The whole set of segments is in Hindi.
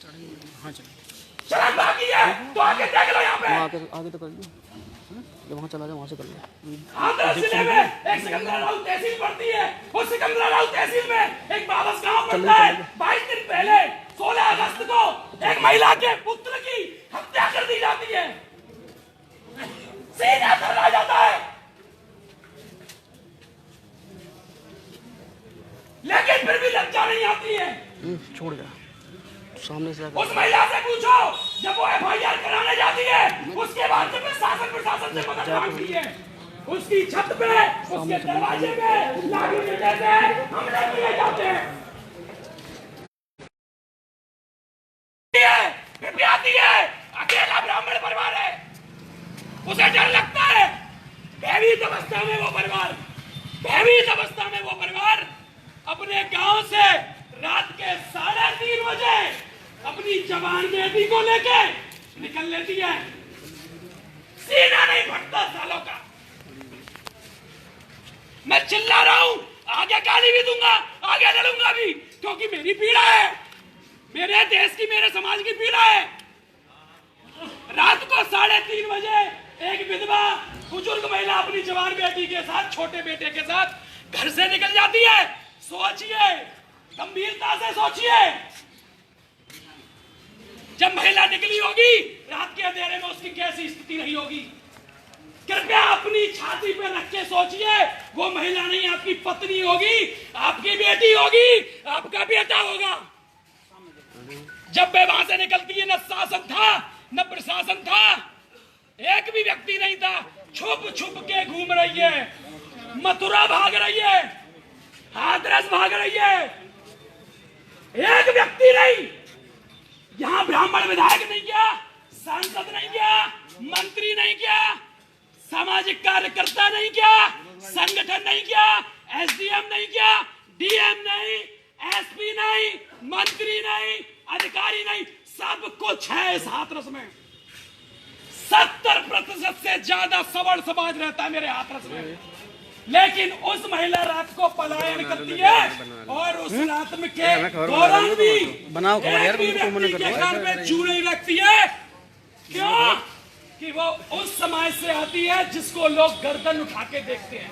हाँ चलो शर्म बाकी है तो आके देख लो यहाँ पे। आगे तो कर लो, जब वहाँ चला जाए वहाँ से कर लो। आंध्र जिले में एक सिकंदराबाद तहसील पड़ती है, उस सिकंदराबाद तहसील में एक बाबस गांव पड़ता है। 22 दिन पहले 16 अगस्त को एक महिला के पुत्र की हत्या कर दी जाती है, सीधा धरा जाता है। लेकिन फिर भी लज्जा नहीं आती है। छोड़ गया सामने से। उस महिला से पूछो जब वो FIR कराने जाती है उसके बाद जब प्रशासन से मदद मांगती है, उसकी छत पे उसके दरवाजे पे लाठी डंडे से हमले किए जाते हैं। फिर भी आती है, अकेला ब्राह्मण परिवार है, उसे डर लगता है। भयभीत अवस्था में वो परिवार अपने गांव से रात के 3:30 बजे अपनी जवान बेटी को लेके निकल लेती है। सीना नहीं फटता सालों का। मैं चिल्ला रहा हूं, आगे गाली भी दूंगा, आगे लड़ूंगा भी, क्योंकि मेरी पीड़ा है, मेरे देश की, मेरे समाज की पीड़ा है। रात को 3:30 बजे एक विधवा बुजुर्ग महिला अपनी जवान बेटी के साथ, छोटे बेटे के साथ घर से निकल जाती है। सोचिए, गंभीरता से सोचिए, जब महिला निकली होगी रात के अंधेरे में उसकी कैसी स्थिति रही होगी। कृपया अपनी छाती पे रख के सोचिए, वो महिला नहीं आपकी पत्नी होगी, आपकी बेटी होगी, आपका बेटा होगा। जब वे वहां से निकलती है, न शासन था न प्रशासन था, एक भी व्यक्ति नहीं था। छुप छुप के घूम रही है, मथुरा भाग रही है, हाथरस भाग रही है, एक व्यक्ति नहीं। यहां ब्राह्मण विधायक नहीं किया, सांसद नहीं किया, मंत्री नहीं किया, सामाजिक कार्यकर्ता नहीं किया, संगठन नहीं किया, SDM नहीं किया, DM नहीं, SP नहीं, मंत्री नहीं, अधिकारी नहीं, सब कुछ है इस हाथरस में। 70% से ज्यादा सवर्ण समाज रहता है मेरे हाथरस में। लेकिन उस महिला रात को पलायन करती है और उस रात में के दौरान भी चूड़ी रखती है। क्यों? कि वो उस समाज से आती है जिसको लोग गर्दन उठा के देखते हैं।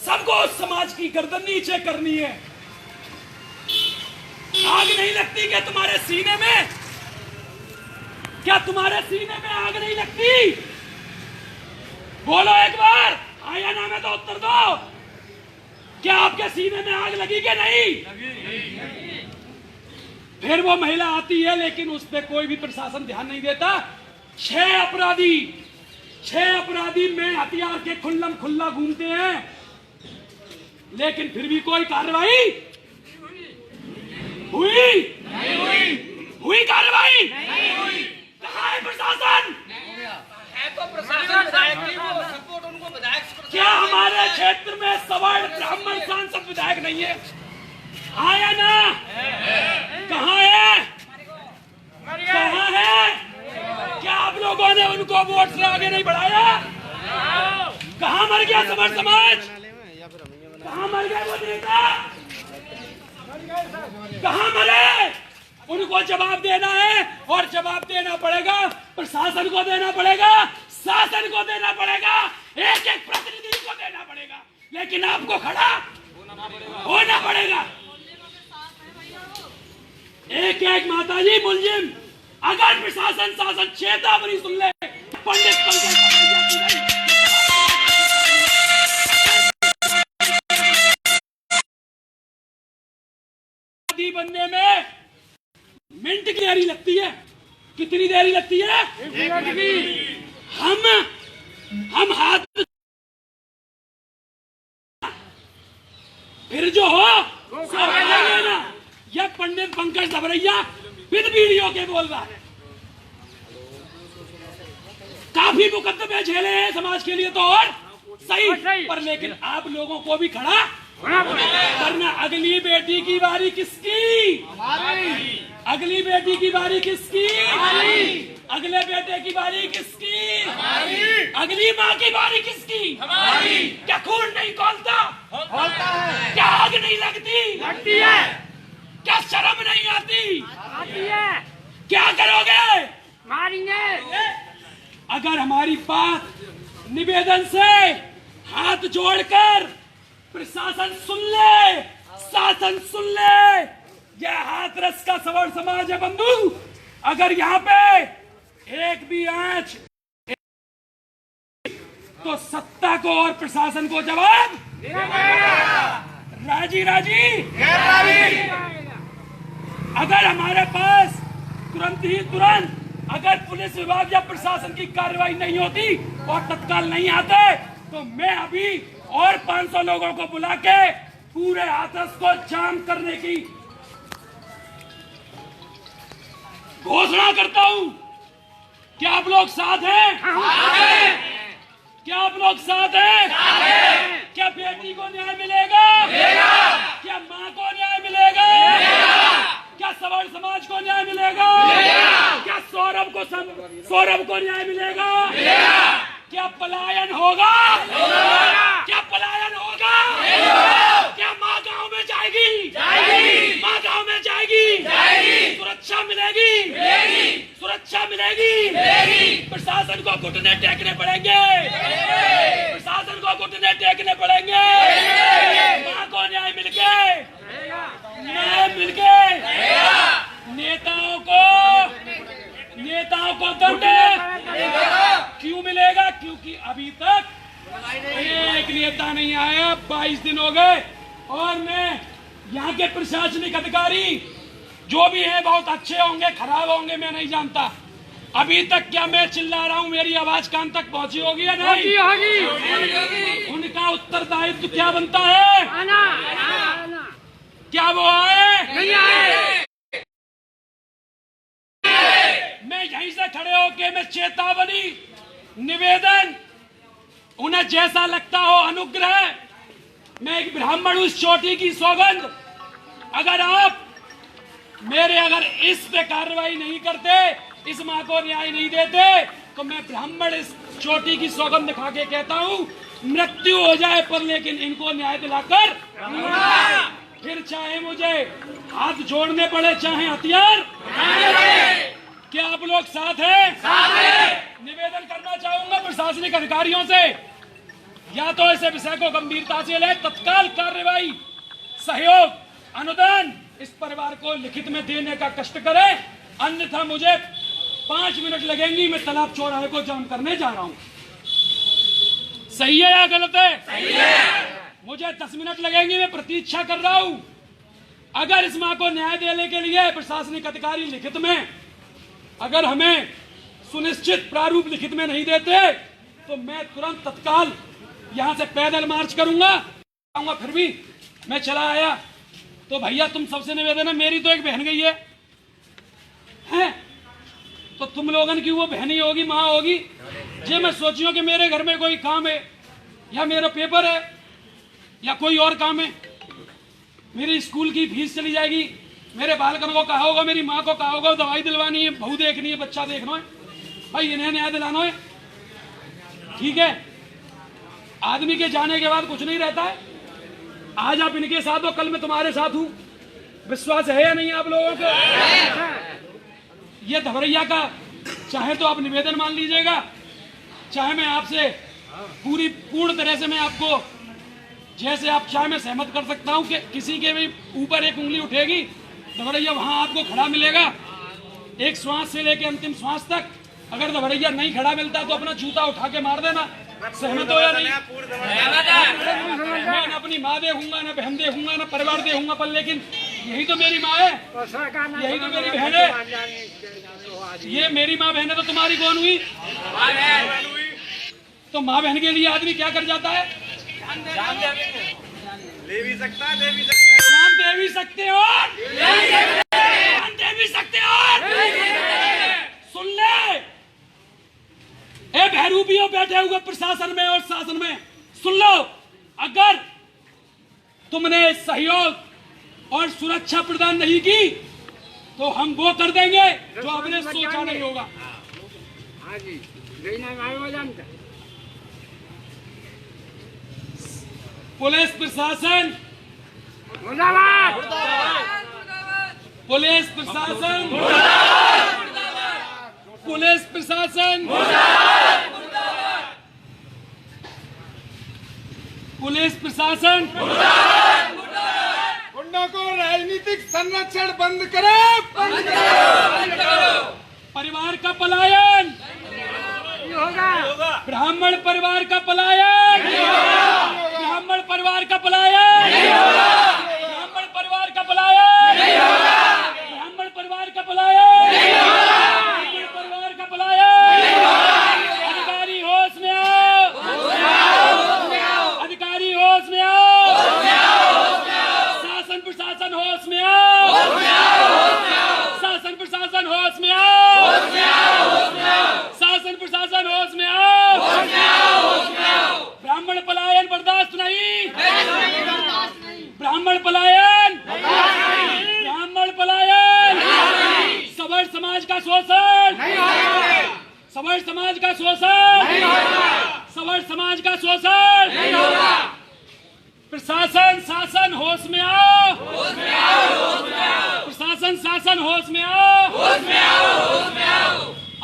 सबको उस समाज की गर्दन नीचे करनी है। आग नहीं लगती क्या तुम्हारे सीने में? क्या तुम्हारे सीने में आग नहीं लगती? बोलो एक बार, आया ना में तो उत्तर दो। क्या आपके सीने में आग लगी क्या? नहीं लगी। फिर वो महिला आती है, लेकिन उस पर कोई भी प्रशासन ध्यान नहीं देता। 6 अपराधी में हथियार के खुल्लम खुल्ला घूमते हैं, लेकिन फिर भी कोई कार्रवाई हुई कार्रवाई नहीं हुई। कहाँ है प्रशासन? है तो प्रशासन सपोर्ट उनको विधायक। क्या हमारे क्षेत्र में सवर्ण ब्राह्मण सांसद विधायक नहीं है? आया ना? कहाँ है? क्या आप लोगों ने उनको वोट से आगे नहीं बढ़ाया? कहाँ मर गया सवर्ण समाज? कहाँ मर गए वो नेता? कहाँ मरे? उनको जवाब देना है, और जवाब देना पड़ेगा, प्रशासन को देना पड़ेगा, शासन को देना पड़ेगा, एक एक प्रतिनिधि को देना पड़ेगा। लेकिन आपको खड़ा होना पड़ेगा। एक एक माताजी मुलजिम, अगर प्रशासन शासन चेतावनी सुन ले, पंडित बनने में मिनट की देरी लगती है। कितनी देरी लगती है? हम हाथ फिर जो हो ना। यह पंडित पंकज दबरैया विद वीडियो के बोल रहा है। काफी मुकदमे झेले हैं समाज के लिए तो, और सही पर, लेकिन आप लोगों को भी खड़ा करना। अगली बेटी की बारी किसकी? अगली बेटी की बारी किसकी? अगले बेटे की बारी किसकी? अगली माँ की बारी किसकी? क्या खून नहीं खौलता? है। क्या आग नहीं लगती? लगती है। क्या शर्म नहीं आती? आती है। अगर हमारी बात निवेदन से हाथ जोड़कर प्रशासन सुन ले, शासन सुन ले, यह हाथरस का सवर्ण समाज है बंधु। अगर यहाँ पे एक भी आंच तो सत्ता को और प्रशासन को जवाब राजी राजी। अगर हमारे पास तुरंत अगर पुलिस विभाग या प्रशासन की कार्रवाई नहीं होती और तत्काल नहीं आते तो मैं अभी और 500 लोगों को बुला के पूरे हाथरस को जाम करने की घोषणा करता हूं। क्या आप लोग साथ हैं? क्या आप लोग साथ हैं? क्या बेटी को न्याय मिलेगा? क्या मां को न्याय मिलेगा? क्या सवर्ण समाज को न्याय मिलेगा? क्या सौरभ को न्याय मिलेगा? क्या पलायन होगा? क्या पलायन होगा? क्या माँ गांव में जाएगी? माँ गांव में जाएगी? सुरक्षा मिलेगी? सुरक्षा मिलेगी? प्रशासन को घुटने टेकने पड़ेंगे, प्रशासन को घुटने टेकने पड़ेंगे। माँ को न्याय मिल के नेताओं को दंड क्यों मिलेगा? क्योंकि अभी तक एक नेता नहीं आया। 22 दिन हो गए और मैं यहाँ के प्रशासनिक अधिकारी जो भी है बहुत अच्छे होंगे, खराब होंगे, मैं नहीं जानता। अभी तक क्या मैं चिल्ला रहा हूँ मेरी आवाज कान तक पहुंची होगी या नहीं? उनका उत्तरदायित्व क्या बनता है? क्या वो आए? नहीं आए। मैं यहीं से खड़े होके मैं चेतावनी, निवेदन, उन्हें जैसा लगता हो अनुग्रह, मैं एक ब्राह्मण उस चोटी की सौगंध, अगर आप अगर इस पे कार्रवाई नहीं करते, इस मां को न्याय नहीं देते, तो मैं ब्राह्मण इस चोटी की सौगंध खा के कहता हूं मृत्यु हो जाए पर लेकिन इनको न्याय दिलाकर फिर चाहे मुझे हाथ जोड़ने पड़े, चाहे हथियार। क्या आप लोग साथ हैं? निवेदन करना चाहूंगा प्रशासनिक अधिकारियों से, या तो इस विषय को गंभीरता से ले, तत्काल कार्रवाई, सहयोग, अनुदान इस परिवार को लिखित में देने का कष्ट करें, अन्यथा मुझे 5 मिनट लगेंगी। मैं तालाब चौराहे को जाम करने जा रहा हूं। सही है या गलत है? सही है। मुझे 10 मिनट लगेंगे, मैं प्रतीक्षा कर रहा हूं। अगर इस मां को न्याय देने के लिए प्रशासनिक अधिकारी लिखित में अगर हमें सुनिश्चित प्रारूप लिखित में नहीं देते तो मैं तुरंत तत्काल यहां से पैदल मार्च करूंगा। फिर भी मैं चला आया तो भैया तुम सबसे निवेदन है, मेरी तो एक बहन गई है तो तुम लोगन की वो बहन ही होगी, माँ होगी। जे मैं सोचियो कि मेरे घर में कोई काम है या मेरा पेपर है या कोई और काम है, मेरी स्कूल की फीस चली जाएगी, मेरे बालकन को कहा होगा, मेरी माँ को कहा होगा दवाई दिलवानी है, बहू देखनी है, बच्चा देखना है, भाई इन्हें न्याय दिलाना है। ठीक है, आदमी के जाने के बाद कुछ नहीं रहता है। आज आप इनके साथ हो, कल मैं तुम्हारे साथ हूं। विश्वास है या नहीं आप लोगों को? ये धवरैया का चाहे तो आप निवेदन मान लीजिएगा, चाहे मैं आपसे पूर्ण तरह से मैं आपको जैसे आप चाहे मैं सहमत कर सकता हूं कि किसी के भी ऊपर एक उंगली उठेगी धवरैया वहां आपको खड़ा मिलेगा, एक श्वास से लेकर अंतिम श्वास तक। अगर धवरैया नहीं खड़ा मिलता तो अपना जूता उठा के मार देना। सहमत हो या नहीं? मैं न अपनी माँ देखूंगा, न बहन देखूंगा, न परिवार देखूंगा, पर लेकिन यही तो मेरी माँ है, यही तो मेरी बहन है। ये मेरी माँ बहन है तो तुम्हारी कौन हुई? तो माँ बहन के लिए आदमी क्या कर जाता है? ले भी सकता है, जान दे भी सकते हो, जान दे भी सकते हो। सुन ले ए बहरूपियों बैठे हुए प्रशासन में और शासन में, सुन लो, अगर तुमने सहयोग और सुरक्षा प्रदान नहीं की तो हम वो कर देंगे जो आपने सोचा नहीं होगा। पुलिस प्रशासन, पुलिस प्रशासन, पुलिस प्रशासन पुलिस प्रशासन गुंडों को राजनीतिक संरक्षण बंद करो, परिवार का पलायन, ब्राह्मण परिवार का पलायन, ब्राह्मण परिवार का पलायन, ब्राह्मण परिवार का पलायन, ब्राह्मण परिवार का पलायन, ब्राह्मण परिवार का पलायन। अधिकारी होश में आओ, अधिकारी होश में आओ, शासन प्रशासन होश में आओ, शासन प्रशासन होश में आओ, शासन प्रशासन होश में आओ। ब्राह्मण पलायन बर्दाश्त नहीं, ब्राह्मण पलायन, ब्राह्मण पलायन, सवर्ण समाज का शोषण, सवर्ण समाज का शोषण, सवर्ण समाज का शोषण। प्रशासन शासन होश में आओ, प्रशासन शासन होश में आओ।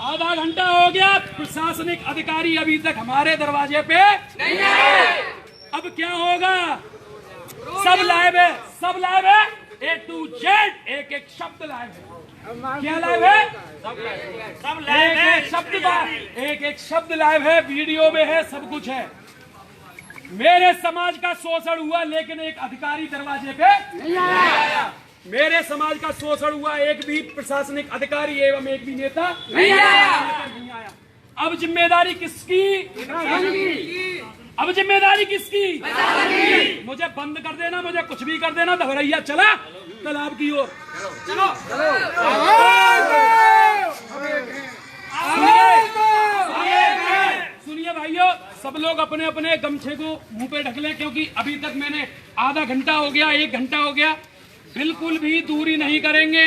आधा घंटा हो गया, प्रशासनिक अधिकारी अभी तक हमारे दरवाजे पे नहीं आए। अब क्या होगा? सब लाइव है, सब लाइव है, A to Z एक एक शब्द लाइव है। क्या लाइव है? सब लाइव है, एक एक शब्द लाइव है, वीडियो में है, सब कुछ है। मेरे समाज का शोषण हुआ लेकिन एक अधिकारी दरवाजे पे नहीं आया। मेरे समाज का शोषण हुआ, एक भी प्रशासनिक अधिकारी एवं एक भी नेता नहीं आया। अब जिम्मेदारी किसकी? अब जिम्मेदारी किसकी? मुझे बंद कर देना, मुझे कुछ भी कर देना, दहरैया चला तालाब की ओर। सुनिए भाइयों, सब लोग अपने अपने गमछे को मुंह पे ढक लें, क्योंकि अभी तक मैंने आधा घंटा हो गया, 1 घंटा हो गया, बिल्कुल भी दूरी नहीं करेंगे।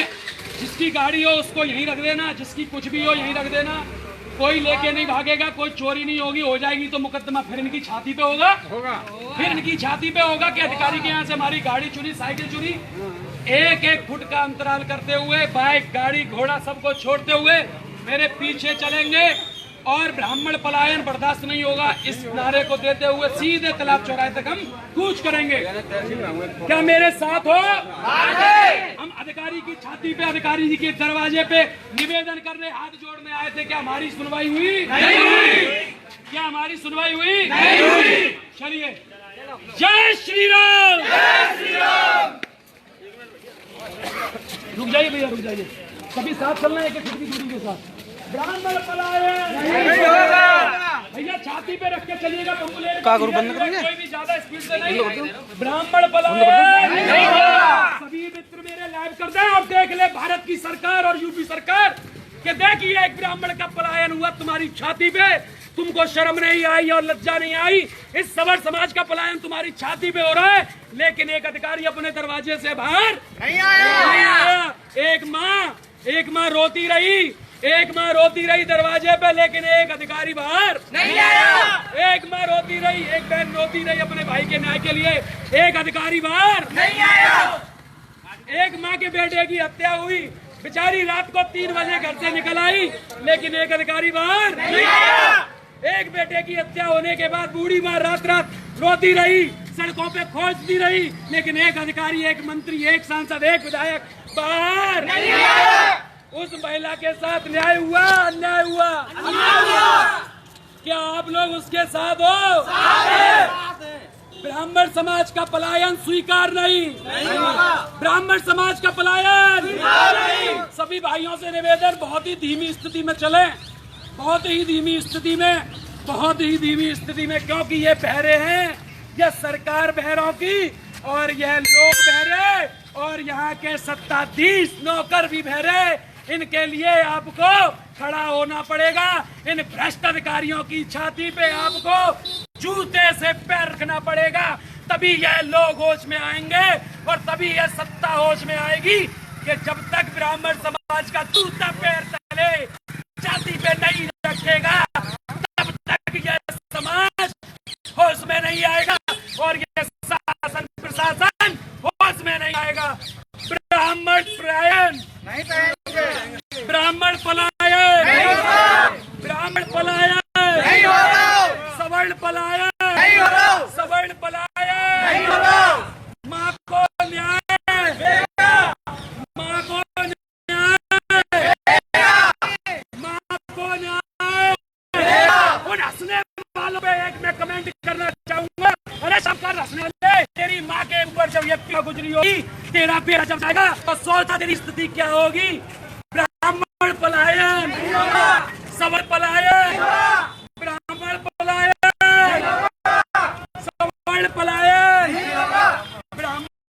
जिसकी गाड़ी हो उसको यहीं रख देना, जिसकी कुछ भी हो यहीं रख देना, कोई लेके नहीं भागेगा, कोई चोरी नहीं होगी। हो जाएगी तो मुकदमा फिर इनकी छाती पे होगा, फिर इनकी छाती पे होगा कि अधिकारी के यहाँ से हमारी गाड़ी चुरी, साइकिल चुरी। 1-1 फुट का अंतराल करते हुए, बाइक गाड़ी घोड़ा सबको छोड़ते हुए मेरे पीछे चलेंगे और ब्राह्मण पलायन बर्दाश्त नहीं होगा। इस नारे को देते हुए सीधे तालाब चौराहे तक हम कूच करेंगे। क्या मेरे साथ हो? हम अधिकारी की छाती पे, अधिकारी जी के दरवाजे पे निवेदन करने, हाथ जोड़ने आए थे। क्या हमारी सुनवाई हुई? नहीं हुई। क्या हमारी सुनवाई हुई? नहीं हुई। चलिए, जय श्री राम। जय श्री राम। रुक जाइए भैया, रुक जाइए, सभी साथ चलना है, 1 फुट की दूरी के साथ। ब्राह्मण पलायन नहीं होगा। भैया छाती पे रख के चलिएगा, कोई भी ज्यादा स्पीड से नहीं। ब्राह्मण पलायन नहीं होगा। सभी मित्र मेरे लाइव कर दें और देख ले भारत की सरकार और यूपी सरकार कि देखिए एक ब्राह्मण का पलायन हुआ तुम्हारी छाती पे। तुमको शर्म नहीं आई और लज्जा नहीं आई? इस सवर्ण समाज का पलायन तुम्हारी छाती पे हो रहा है, लेकिन एक अधिकारी अपने दरवाजे से बाहर नहीं आया। एक माँ रोती रही, एक माँ रोती रही दरवाजे पे, लेकिन एक अधिकारी बाहर नहीं आया। एक माँ रोती रही, एक बहन रोती रही अपने भाई के न्याय के लिए, एक अधिकारी बाहर नहीं आया। एक माँ के बेटे की हत्या हुई, बेचारी रात को 3 बजे घर से निकल आई, लेकिन एक अधिकारी बाहर नहीं आया। एक बेटे की हत्या होने के बाद बूढ़ी माँ रात रात रोती रही, सड़कों पे खोजती रही, लेकिन एक अधिकारी, एक मंत्री, एक सांसद, एक विधायक बाहर नहीं आया। उस महिला के साथ न्याय हुआ, अन्याय हुआ? क्या आप लोग उसके साथ हो? ब्राह्मण समाज का पलायन स्वीकार नहीं, ब्राह्मण समाज का पलायन नहीं। सभी भाइयों से निवेदन, बहुत ही धीमी स्थिति में चलें, बहुत ही धीमी स्थिति में, बहुत ही धीमी स्थिति में, क्योंकि ये बहरे हैं, यह सरकार बहरों की और यह लोग बहरे और यहाँ के सत्ताधीश नौकर भी बहरे। इनके लिए आपको खड़ा होना पड़ेगा। इन भ्रष्ट अधिकारियों की छाती पे आपको जूते से पैर रखना पड़ेगा, तभी यह लोग होश में आएंगे और तभी यह सत्ता होश में आएगी कि जब तक ब्राह्मण समाज का जूता पैर तले छाती पे नहीं रखेगा, तब तक यह समाज होश में नहीं आएगा और यह शासन प्रशासन होश में नहीं आएगा। ब्राह्मण पलायन नहीं करेंगे, ब्राह्मण पलायन नहीं होगा, ब्राह्मण पलायन नहीं होगा, सवर्ण पलायन नहीं होगा, सवर्ण पलायन पे एक मैं कमेंट करना चाहूंगा। अरे शंकर हंसने वाले, तेरी माँ के ऊपर जब ये पीड़ा गुजरी होगी, तेरा बेटा जब जाएगा तो सोचता तेरी स्थिति क्या होगी। ब्राह्मण पलायन, सवर पलायन,